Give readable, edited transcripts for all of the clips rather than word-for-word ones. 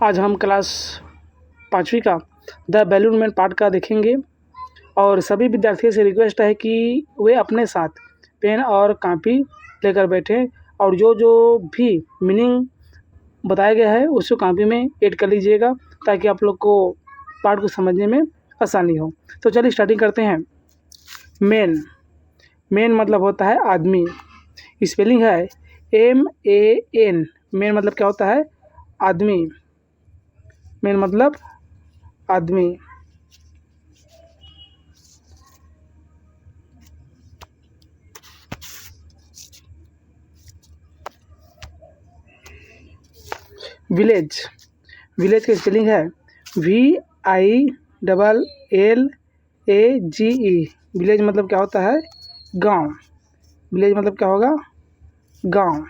आज हम क्लास 5वीं का द बैलून मैन पार्ट का देखेंगे और सभी विद्यार्थियों से रिक्वेस्ट है कि वे अपने साथ पेन और कॉपी लेकर बैठें और जो जो भी मीनिंग बताया गया है उसको कॉपी में ऐड कर लीजिएगा ताकि आप लोग को पार्ट को समझने में आसानी हो। तो चलिए स्टार्टिंग करते हैं। मैन मैन मतलब होता है आदमी। स्पेलिंग है MAN। मैन मतलब क्या होता है? आदमी। मैन मतलब आदमी। विलेज विलेज की स्पेलिंग है VILLAGE। विलेज मतलब क्या होता है? गांव। विलेज मतलब क्या होगा? गांव।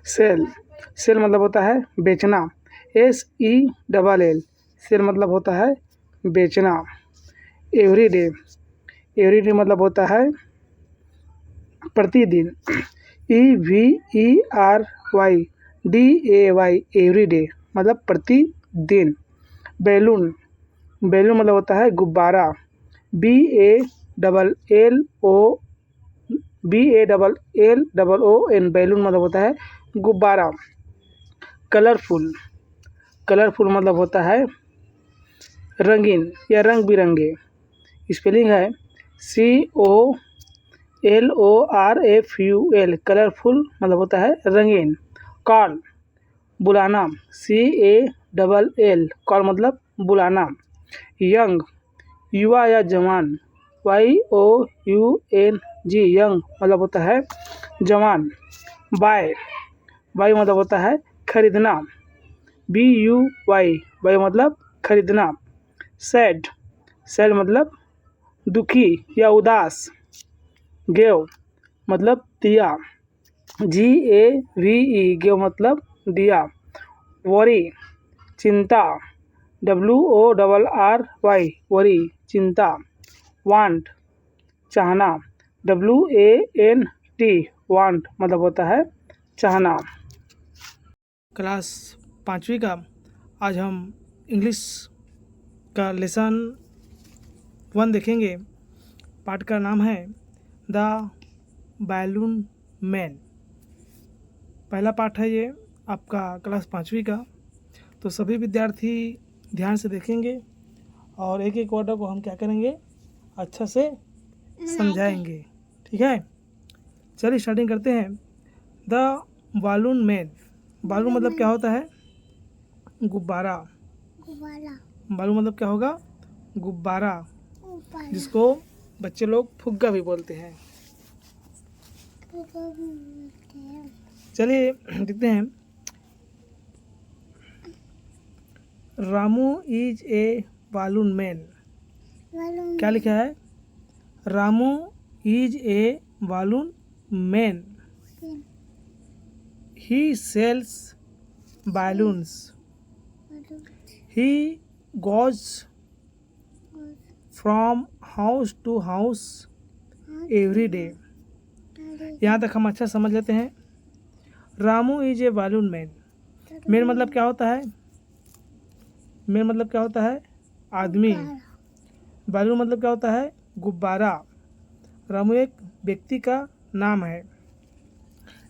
सेल सेल मतलब होता है बेचना। SELL। सेल मतलब होता है बेचना। एवरीडे एवरीडे मतलब होता है प्रतिदिन। EVERYDAY एवरीडे मतलब प्रतिदिन। बैलून बैलून मतलब होता है गुब्बारा। BALLON बैलून मतलब होता है गुब्बारा। कलरफुल कलरफुल मतलब होता है रंगीन या रंग बिरंगे। स्पेलिंग है COLORFUL। कलरफुल मतलब होता है रंगीन। कॉल बुलाना। CALL कॉल मतलब बुलाना। यंग युवा या जवान। YOUNG यंग मतलब होता है जवान। बाय बाय मतलब होता है खरीदना। BUY बाय मतलब खरीदना। सैड सैड मतलब दुखी या उदास। गेव मतलब दिया। GAVE गेव मतलब दिया। वरी चिंता। WORRY वरी चिंता। वांट चाहना। WANT वांट मतलब होता है चाहना। क्लास 5वीं का आज हम इंग्लिश का लेसन 1 देखेंगे। पाठ का नाम है द बैलून मैन। पहला पाठ है ये आपका क्लास 5वीं का। तो सभी विद्यार्थी ध्यान से देखेंगे और एक एक वर्ड को हम क्या करेंगे, अच्छा से समझाएंगे। ठीक है, चलिए स्टार्टिंग करते हैं। The balloon man. बैलून मतलब क्या होता है? गुब्बारा। बैलून मतलब क्या होगा? गुब्बारा, जिसको बच्चे लोग फुग्गा भी बोलते हैं। चलिए देखते हैं। Ramu is a balloon man. क्या लिखा है? Ramu is a balloon man. He sells balloons. He goes from house to house every day. यहाँ तक हम अच्छा समझ लेते हैं। Ramu is a balloon man. Man मतलब क्या होता है? मैन मतलब क्या होता है? आदमी। बैलून मतलब क्या होता है? गुब्बारा। रामू एक व्यक्ति का नाम है।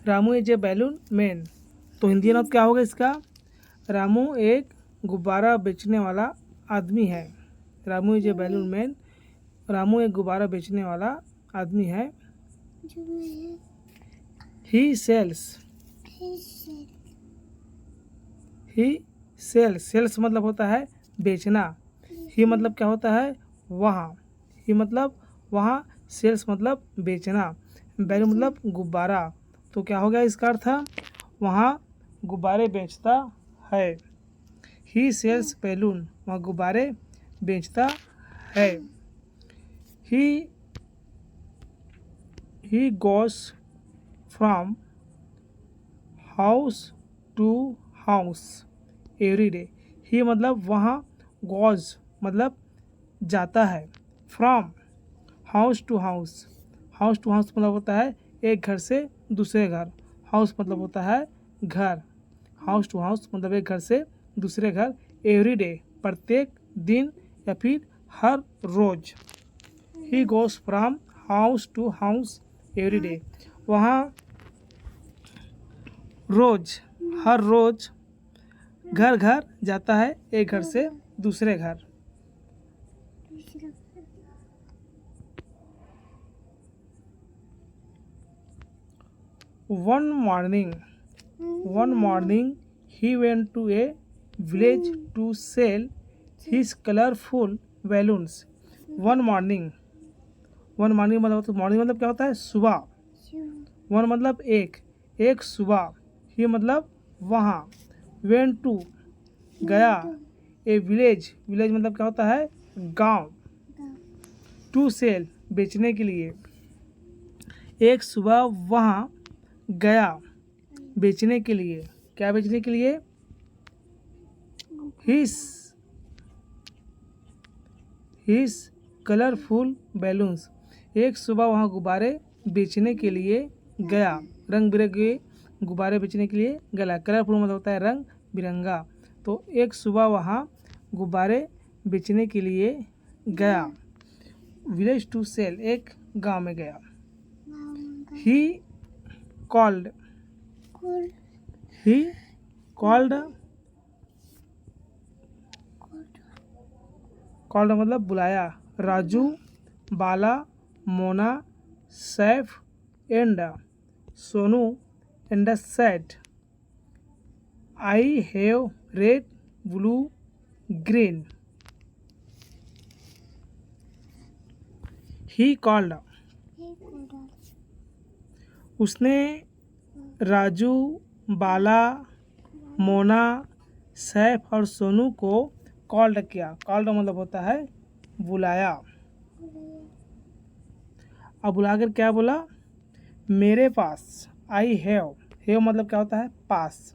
Ramu is a balloon man. तो हिंदी में क्या होगा इसका? रामू एक गुब्बारा बेचने वाला आदमी है। Ramu is a balloon man. Ramu एक गुब्बारा बेचने वाला आदमी है। ही सेल्स सेल्स मतलब होता है बेचना। ही मतलब क्या होता है? वहाँ। ही मतलब वहाँ, सेल्स मतलब बेचना, बैलून मतलब गुब्बारा। तो क्या हो गया इसका अर्थ? वहाँ गुब्बारे बेचता है। ही सेल्स बैलून, वहाँ गुब्बारे बेचता है। He goes from house to house every day. He मतलब वहाँ, गोज मतलब जाता है, from house to house, house to house मतलब होता है एक घर से दूसरे घर, हाउस मतलब होता है घर, हाउस टू हाउस मतलब एक घर से दूसरे घर। एवरी डे प्रत्येक दिन या फिर हर रोज। He goes from house to house every day, वहाँ रोज हर रोज घर घर जाता है, एक घर से दूसरे घर। One morning he went to a village to sell his colourful balloons. One morning मतलब क्या होता है सुबह, वन मतलब एक सुबह, ही मतलब वहाँ, वेंट टू गया, ए विलेज मतलब क्या होता है गांव, टू सेल बेचने के लिए, एक सुबह वहाँ गया बेचने के लिए। क्या बेचने के लिए? हिज कलरफुल बैलून्स, एक सुबह वहाँ गुब्बारे बेचने के लिए गया, रंग बिरंगे गुब्बारे बेचने के लिए गया। कलरफुल मतलब होता है रंग बिरंगा, तो एक सुबह वहाँ गुब्बारे बेचने के लिए गया। विलेज टू सेल एक गांव में गया। ही कॉल्ड मतलब बुलाया, Raju, Bala, Mona, Saif and Sonu and said, I have red blue green. He called, उसने राजू, बाला, मोना, सैफ और सोनू को कॉल्ड किया। कॉल्ड मतलब होता है बुलाया। अब बुलाकर क्या बोला? मेरे पास, आई हैव मतलब क्या होता है पास,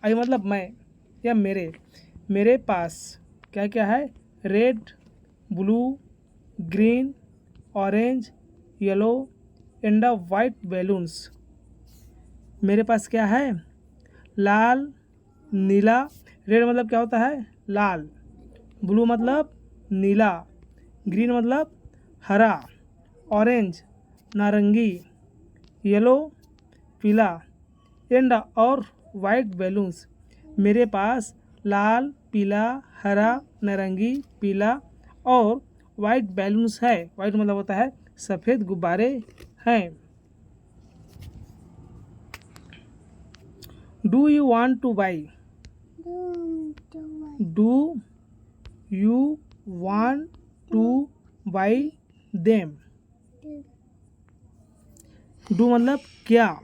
आई मतलब मैं या मेरे पास क्या क्या है? Red, blue, green, orange, yellow and white balloons. मेरे पास क्या है? लाल, नीला, रेड मतलब क्या होता है लाल, ब्लू मतलब नीला, ग्रीन मतलब हरा, ऑरेंज नारंगी, येलो पीला एंड और वाइट बैलून्स। मेरे पास लाल, पीला, हरा, नारंगी, पीला और वाइट बैलून्स है। वाइट मतलब होता है सफ़ेद गुब्बारे हैं। Do you want to by? Do you want to buy them? Do मतलब क्या,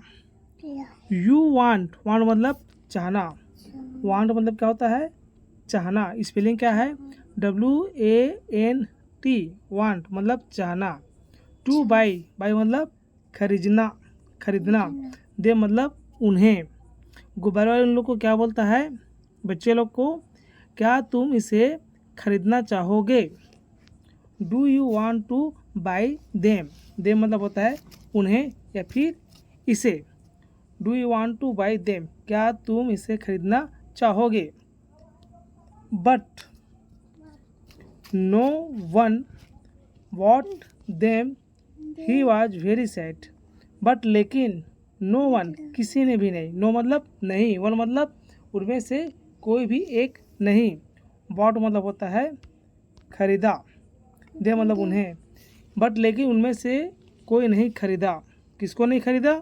यू वांट मतलब चाहना, वांट मतलब क्या होता है चाहना। स्पेलिंग क्या है? WANT, वांट मतलब चाहना। टू बाई मतलब खरीदना। दे मतलब उन्हें। गुब्बारे वाले उन लोग को क्या बोलता है? बच्चे लोग को, क्या तुम इसे खरीदना चाहोगे? Do you want to buy them? Them मतलब होता है उन्हें या फिर इसे। Do you want to buy them? क्या तुम इसे खरीदना चाहोगे? But no one bought them, he was very sad. But लेकिन नो वन किसी ने भी नहीं, नो मतलब नहीं, वन मतलब उनमें से कोई भी एक नहीं, बॉट मतलब होता है खरीदा, दे मतलब उन्हें, बट लेकिन उनमें से कोई नहीं खरीदा। किसको नहीं खरीदा?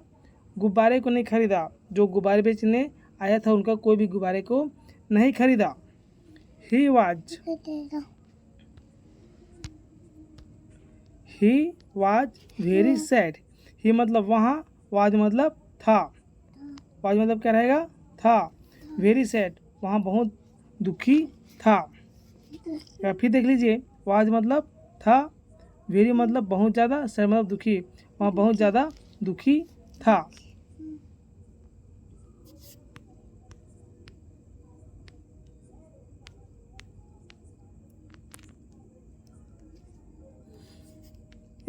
गुब्बारे को नहीं खरीदा। जो गुब्बारे बेचने आया था उनका कोई भी गुब्बारे को नहीं खरीदा। He was very sad. He मतलब वहाँ, वाज मतलब था, वाज मतलब क्या रहेगा था, वेरी सैड वहाँ बहुत दुखी था। या फिर देख लीजिए, वाज मतलब था, वेरी मतलब बहुत ज़्यादा, सैड मतलब दुखी, वहाँ बहुत ज़्यादा दुखी था।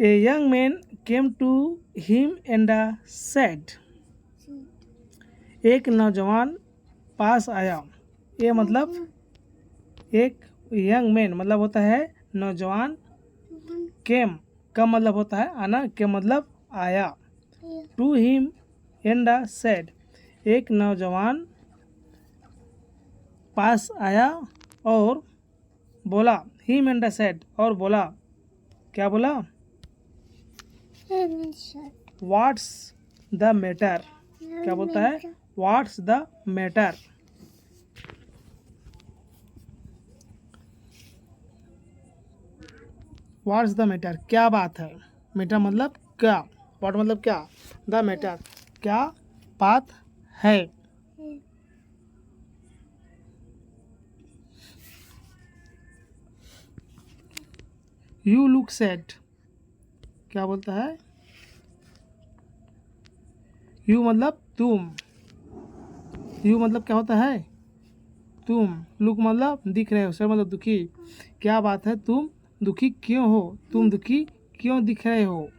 A young man came to him and said, एक नौजवान पास आया। ये मतलब एक यंग मैन मतलब होता है नौजवान, केम का मतलब होता है आना, के मतलब आया, टू हिम एंड सेड, एक नौजवान पास आया और बोला, हिम एंड सेड और बोला, क्या बोला, व्हाट्स द मैटर, क्या बोलता है, what's the matter. What's the matter, क्या बात है, मैटर मतलब क्या, व्हाट मतलब क्या, द मैटर क्या बात है। यू लुक सैड, क्या बोलता है, यू मतलब तुम, यू मतलब क्या होता है तुम, लुक मतलब दिख रहे हो, सर मतलब दुखी, क्या बात है तुम दुखी क्यों हो, तुम दुखी क्यों दिख रहे हो।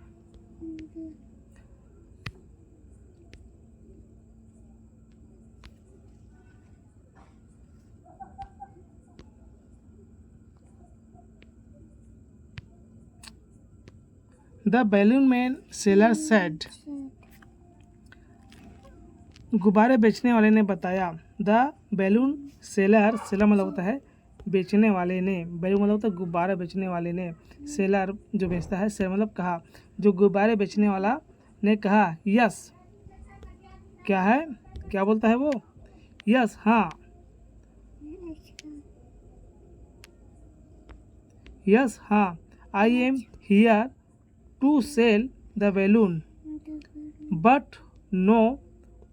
The balloon man seller said, गुब्बारे बेचने वाले ने बताया। द बैलून सेलर, सेलर मतलब होता है बेचने वाले ने, बैलून मतलब होता है गुब्बारे बेचने वाले ने, सेलर जो बेचता है, सेलर मतलब कहा, जो गुब्बारे बेचने वाला ने कहा, यस, क्या है, क्या बोलता है वो, यस हाँ, यस हाँ, I am here to sell the balloon but no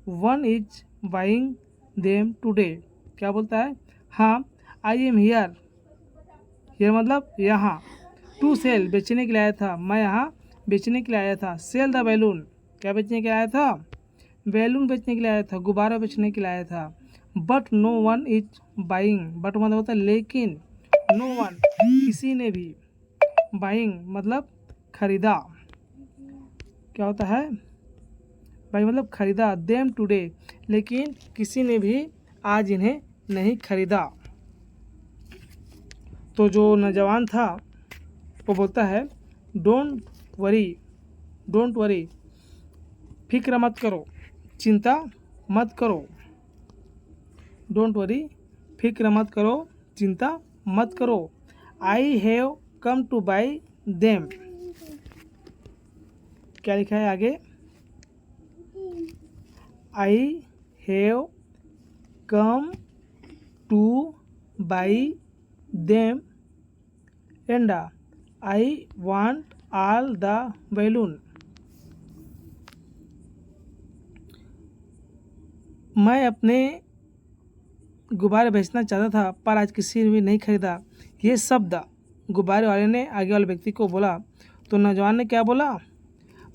one is buying them today, क्या बोलता है, हाँ, आई एम हियर, हियर मतलब यहाँ, टू सेल बेचने के लिए आया था, मैं यहाँ बेचने के लिए आया था, सेल द बैलून क्या बेचने के लिए आया था, बैलून बेचने के लिए आया था, गुब्बारा बेचने के लिए आया था, but no one is buying, but मतलब होता है लेकिन, नो वन किसी ने भी, बाइंग मतलब खरीदा, क्या होता है भाई मतलब खरीदा, देम टुडे लेकिन किसी ने भी आज इन्हें नहीं खरीदा। तो जो नौजवान था वो बोलता है, डोंट वरी, डोंट वरी, फिक्र मत करो, चिंता मत करो, डोंट वरी, फिक्र मत करो, चिंता मत करो, आई have come to buy them, क्या लिखा है आगे, आई have come to buy them and I want all the balloon, मैं अपने गुब्बारे बेचना चाहता था पर आज किसी ने भी नहीं खरीदा। ये शब्द गुब्बारे वाले ने आगे वाले व्यक्ति को बोला तो नौजवान ने क्या बोला,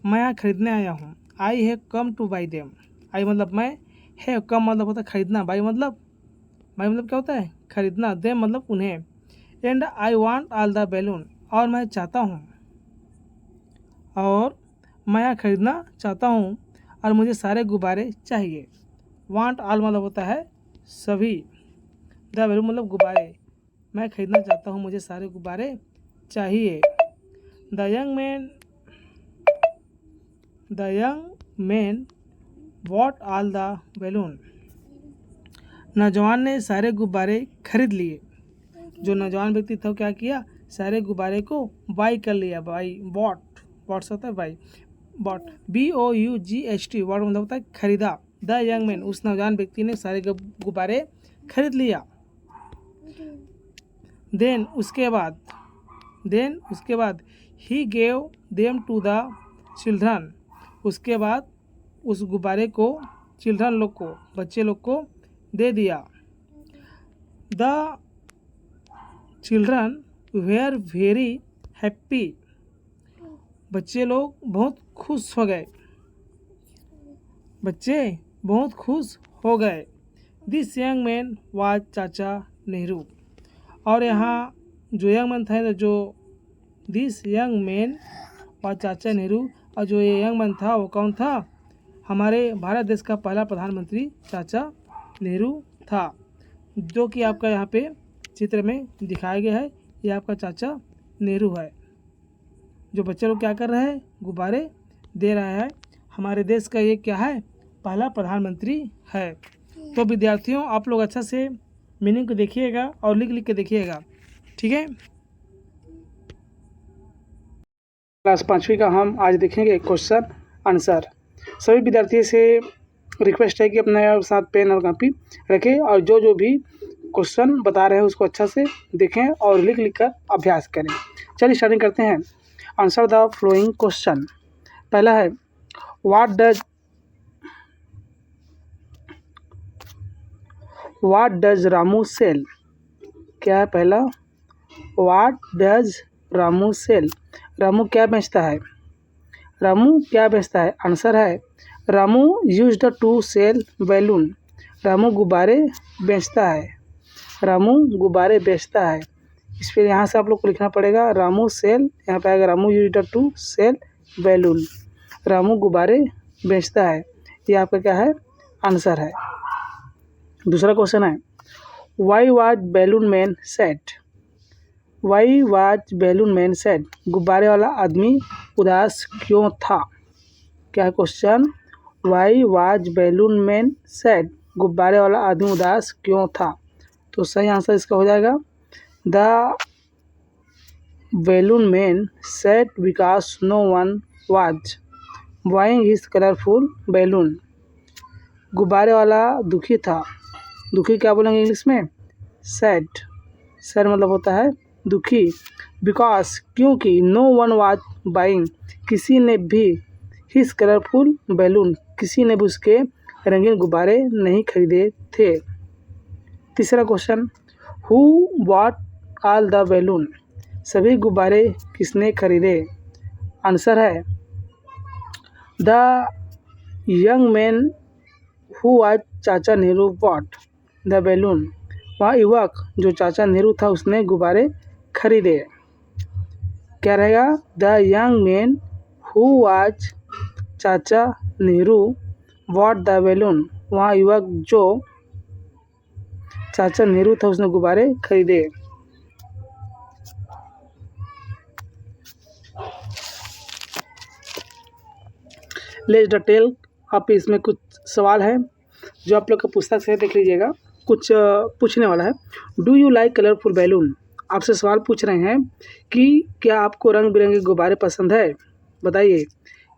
मैं यहाँ खरीदने आया हूँ, I have come to buy them, I मतलब मैं, है कम मतलब होता है खरीदना, बाई मतलब क्या होता है खरीदना, देम मतलब उन्हें, and I want all the balloon और मैं चाहता हूँ, और मैं यहाँ खरीदना चाहता हूँ और मुझे सारे गुब्बारे चाहिए, वांट ऑल मतलब होता है सभी, द बैलून मतलब गुब्बारे, मैं खरीदना चाहता हूँ मुझे सारे गुब्बारे चाहिए। The young man bot all the balloon, नौजवान ने सारे गुब्बारे खरीद लिए। जो नौजवान व्यक्ति था वो क्या किया, सारे गुब्बारे को बाई कर लिया, बाई बॉट, बॉट्स होता है बाई, बॉट BOUGHT, बॉट मतलब होता है खरीदा। द यंग मैन, उस नौजवान व्यक्ति ने सारे गुब्बारे खरीद लिया। देन उसके बाद he gave them to the children, उसके बाद उस गुब्बारे को चिल्ड्रन लोग को, बच्चे लोग को दे दिया। The children were very happy, बच्चे लोग बहुत खुश हो गए, बच्चे बहुत खुश हो गए। दिस यंग मैन वाज चाचा नेहरू, और यहाँ जो यंग मैन था, जो दिस यंग मैन और चाचा नेहरू, और जो ये यंग मैन था वो कौन था? हमारे भारत देश का पहला प्रधानमंत्री चाचा नेहरू था, जो कि आपका यहाँ पे चित्र में दिखाया गया है। ये आपका चाचा नेहरू है। जो बच्चे लोग क्या कर रहे हैं? गुब्बारे दे रहा है। हमारे देश का ये क्या है? पहला प्रधानमंत्री है। तो विद्यार्थियों, आप लोग अच्छा से मीनिंग को देखिएगा और लिख के देखिएगा, ठीक है। क्लास 5वीं का हम आज देखेंगे क्वेश्चन आंसर। सभी विद्यार्थियों से रिक्वेस्ट है कि अपने साथ पेन और कॉपी रखें और जो भी क्वेश्चन बता रहे हैं उसको अच्छा से देखें और लिख कर अभ्यास करें। चलिए स्टार्टिंग करते हैं। Answer the following question. पहला है व्हाट डज रामू सेल? क्या है पहला? What does Ramu sell? Ramu क्या बेचता है? रामू क्या बेचता है? आंसर है Ramu used to sell balloon. Ramu गुब्बारे बेचता है। रामू गुब्बारे बेचता है। इस पर यहाँ से आप लोग को लिखना पड़ेगा रामू सेल, यहाँ पे आएगा Ramu used to sell balloon. Ramu गुब्बारे बेचता है, ये आपका क्या है? आंसर है। दूसरा क्वेश्चन है why was balloon man sad? Why was balloon man sad? गुब्बारे वाला आदमी उदास क्यों था? क्या है question? Why was balloon man sad? गुब्बारे वाला आदमी उदास क्यों था? तो सही आंसर इसका हो जाएगा the balloon man sad because no one was buying his colourful balloon. गुब्बारे वाला दुखी था। दुखी क्या बोलेंगे इंग्लिश में? सैड। सैड मतलब होता है दुखी। बिकॉज क्योंकि नो वन वाज बाइंग, किसी ने भी हिज कलरफुल बैलून, किसी ने भी उसके रंगीन गुब्बारे नहीं खरीदे थे। तीसरा question who bought all the balloon? सभी गुब्बारे किसने खरीदे? आंसर है the young man who was चाचा नेहरू बॉट द बैलून। वह युवक जो चाचा नेहरू था उसने गुब्बारे खरीदे। क्या रहेगा? The young man who was चाचा नेहरू बॉट द बैलून। वह युवक जो चाचा नेहरू था उसने गुब्बारे खरीदे। Let's detail. आप इसमें कुछ सवाल है जो आप लोग का पुस्तक से देख लीजिएगा। कुछ पूछने वाला है। Do you like colourful balloon? आपसे सवाल पूछ रहे हैं कि क्या आपको रंग बिरंगे गुब्बारे पसंद है? बताइए,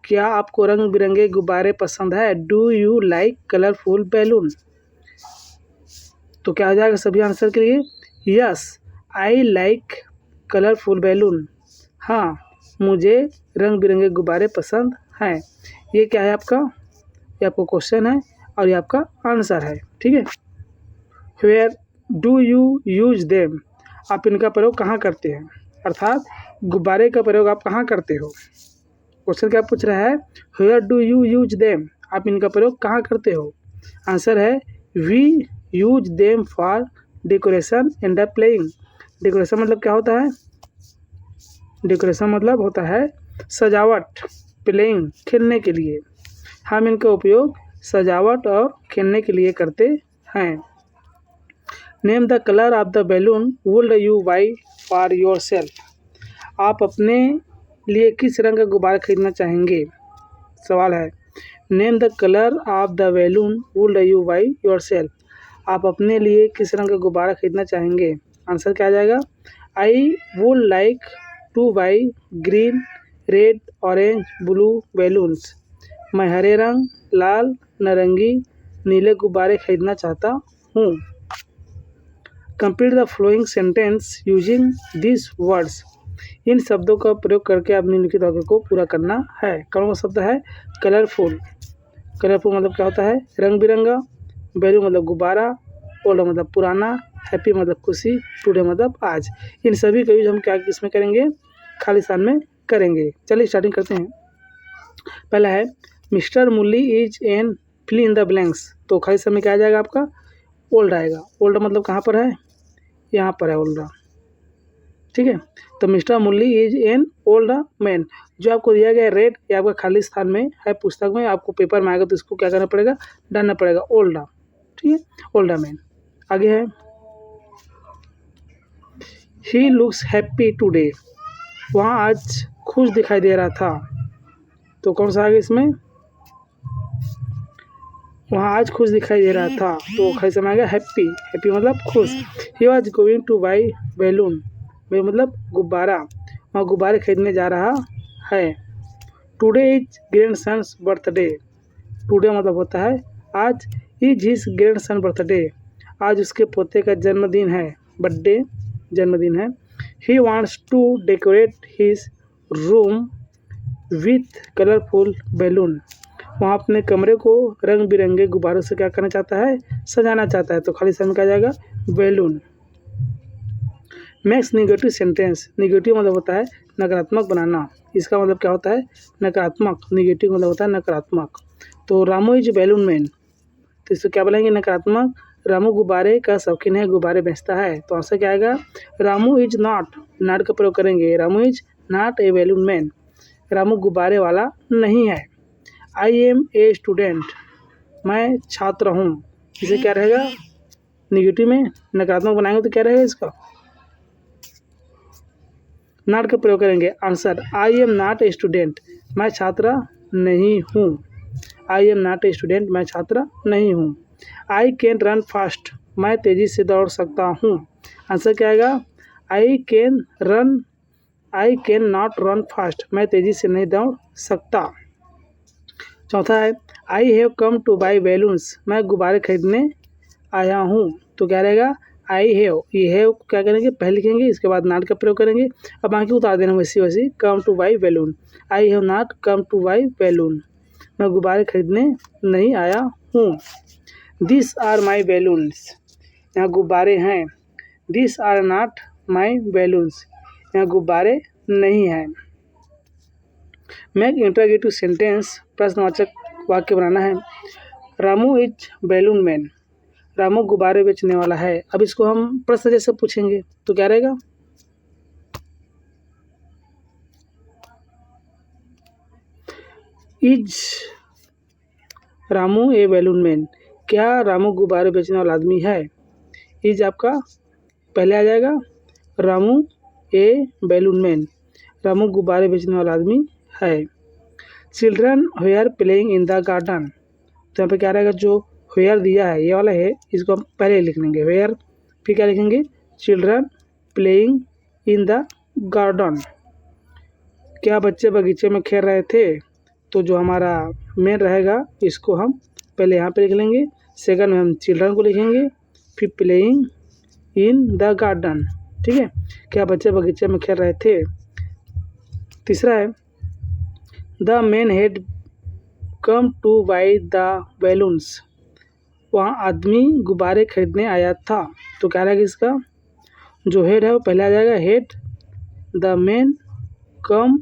क्या आपको रंग बिरंगे गुब्बारे पसंद है? Do you like colourful balloon? तो क्या हो जाएगा सभी आंसर के लिए? Yes I like colourful balloon. हाँ, मुझे रंग बिरंगे गुब्बारे पसंद हैं। ये क्या है आपका? ये आपका क्वेश्चन है और ये आपका आंसर है, ठीक है। Where do you use them? आप इनका प्रयोग कहाँ करते हैं? अर्थात गुब्बारे का प्रयोग आप कहाँ करते हो? क्वेश्चन क्या पूछ रहा है? Where do you use them? आप इनका प्रयोग कहाँ करते हो? आंसर है we use them for decoration and playing. Decoration मतलब क्या होता है? डेकोरेशन मतलब होता है सजावट, प्लेइंग खेलने के लिए। हम इनका उपयोग सजावट और खेलने के लिए करते हैं। Name the colour of the balloon would you by for your self? आप अपने लिए किस रंग का गुब्बारा खरीदना चाहेंगे? सवाल है name the colour of the balloon would you by your self? आप अपने लिए किस रंग का गुब्बारा खरीदना चाहेंगे? आंसर क्या आ जाएगा? I would like two by green, red, orange, blue balloons. मैं हरे रंग, लाल, नारंगी, नीले गुब्बारे खरीदना चाहता हूँ। Complete the flowing sentence using this words. इन शब्दों का प्रयोग करके आप निम्नलिखित वाक्य को पूरा करना है। कौन सा शब्द है? कलरफुल। कलरफुल मतलब क्या होता है? रंग बिरंगा। बैलून मतलब गुब्बारा। ओल्ड मतलब पुराना। हैप्पी मतलब खुशी। टुडे मतलब आज। इन सभी का यूज हम क्या किसमें करेंगे? खाली स्थान में करेंगे। चलिए स्टार्टिंग करते हैं। पहला है mister Murali is an fill in the blanks. तो खाली समय क्या आ जाएगा आपका? ओल्ड आएगा। ओल्ड मतलब कहाँ पर है? यहाँ पर है ओल्ड। ठीक है। तो mister Murali is an old man, जो आपको दिया गया रेड, ये आपका खाली स्थान में है पुस्तक में, आपको पेपर में आएगा तो इसको क्या करना पड़ेगा, डालना पड़ेगा, ओल्ड, ठीक है, ओल्ड मैन। आगे है ही लुक्स हैप्पी टुडे, वहाँ आज खुश दिखाई दे रहा था, तो कौन सा आगे इसमें, वहाँ आज खुश दिखाई दे रहा था, तो खाली समय आ गया हैप्पी, हैप्पी मतलब खुश। He was going two by balloon, मतलब गुब्बारा, वहाँ गुब्बारे खरीदने जा रहा है। टुडे इज ग्रैंडसन्स बर्थडे, टुडे मतलब होता है आज, इज हिज ग्रैंडसन बर्थडे, आज उसके पोते का जन्मदिन है, बर्थडे जन्मदिन है। He wants to decorate his room with colourful balloon, वहाँ अपने कमरे को रंग बिरंगे गुब्बारों से क्या करना चाहता है, सजाना चाहता है, तो खाली समय क्या जाएगा, balloon. Max negative sentence, negative मतलब होता है नकारात्मक बनाना, इसका मतलब क्या होता है, नकारात्मक, निगेटिव मतलब होता है नकारात्मक। तो रामू इज बैलून मैन, तो इसको क्या बोलेंगे, नकारात्मक, रामू गुब्बारे का शौकीन है, गुब्बारे बेचता है, तो आंसर क्या आएगा, रामू इज नॉट, नॉट का प्रयोग करेंगे, Ramu is not a balloon man, Ramu गुब्बारे वाला नहीं है। आई एम ए स्टूडेंट, मैं छात्र हूँ, इसे क्या रहेगा, निगेटिव में नकारात्मक बनाएंगे तो क्या रहेगा इसका, नॉट का प्रयोग करेंगे। Answer I am not a student, मैं छात्र नहीं हूँ, I am not a student, मैं छात्र नहीं हूँ। आई कैन रन फास्ट, मैं तेज़ी से दौड़ सकता हूँ, आंसर क्या आएगा, I can not run fast, मैं तेज़ी से नहीं दौड़ सकता। चौथा है आई have come to by balloons, मैं गुब्बारे खरीदने आया हूँ, तो क्या रहेगा, आई हैव, ये हैव क्या करेंगे, पहले लिखेंगे, इसके बाद नॉट का प्रयोग करेंगे, अब बाकी उतार देना वैसी कम to by balloon, I have not come to by balloon, मैं गुब्बारे खरीदने नहीं आया हूँ। दिस आर माई बैलून्स, यहाँ गुब्बारे हैं, this are not my balloons, यहाँ गुब्बारे नहीं हैं। मेक इंटरोगेटिव सेंटेंस, प्रश्नवाचक वाक्य बनाना है। Ramu is balloon man, Ramu गुब्बारे बेचने वाला है। अब इसको हम प्रश्न जैसे पूछेंगे तो क्या रहेगा, is Ramu a balloon man, क्या रामू गुब्बारे बेचने वाला आदमी है, इज आपका पहले आ जाएगा, Ramu a balloon man, Ramu गुब्बारे बेचने वाला आदमी है। Children were playing in the garden, तो यहाँ पे क्या रहेगा, जो वेयर दिया है ये वाला है, इसको हम पहले लिख लेंगे वेयर, फिर क्या लिखेंगे, children playing in the garden, क्या बच्चे बगीचे में खेल रहे थे, तो जो हमारा मेन रहेगा इसको हम पहले यहाँ पे लिख लेंगे, सेकंड में हम चिल्ड्रन को लिखेंगे, फिर प्लेइंग इन द गार्डन, ठीक है, क्या बच्चे बगीचे में खेल रहे थे। तीसरा है the man had come to by the balloons, वहाँ आदमी गुब्बारे खरीदने आया था, तो क्या रहेगा इसका, जो हेड है वो पहले आ जाएगा, head, the man come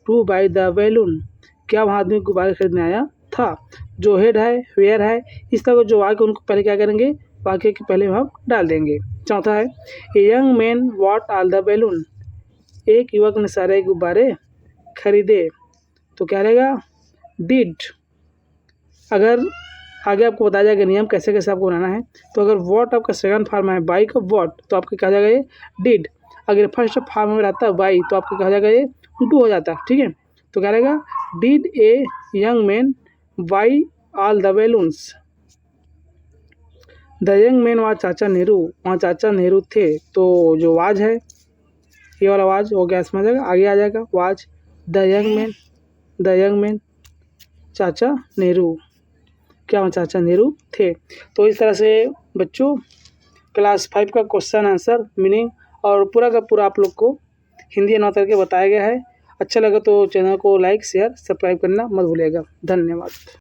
to by the balloon, क्या वहाँ आदमी गुब्बारे खरीदने आया था, जो हेड है वेयर है, इस तरह जो वाक्य उनको पहले क्या करेंगे, वाक्य के पहले हम डाल देंगे। चौथा है ए young man what all the balloon, एक युवक ने सारे गुब्बारे खरीदे, तो क्या रहेगा, डिड। अगर आगे आपको बताया जाएगा नियम कैसे कैसे आपको बनाना है, तो अगर वॉट आपका सेकंड फॉर्म है बाई का वॉट, तो आपका क्या हो जाएगा ये डिड, अगर फर्स्ट फॉर्म में रहता है बाई, तो आपका क्या हो जाएगा ये डू हो जाता है, ठीक है, तो क्या रहेगा, did a young man by all the balloons, the young man वहाँ चाचा नेहरू, वहाँ चाचा नेहरू थे, तो जो वाज है ये वाला वाज हो गया, इसमें आ जाएगा, आगे आ जाएगा वाज, द यंग मैन चाचा नेहरू, क्या वहाँ चाचा नेहरू थे। तो इस तरह से बच्चों क्लास 5 का क्वेश्चन आंसर मीनिंग और पूरा का पूरा आप लोग को हिंदी अनुवाद करके बताया गया है। अच्छा लगा तो चैनल को लाइक शेयर सब्सक्राइब करना मत भूलिएगा। धन्यवाद।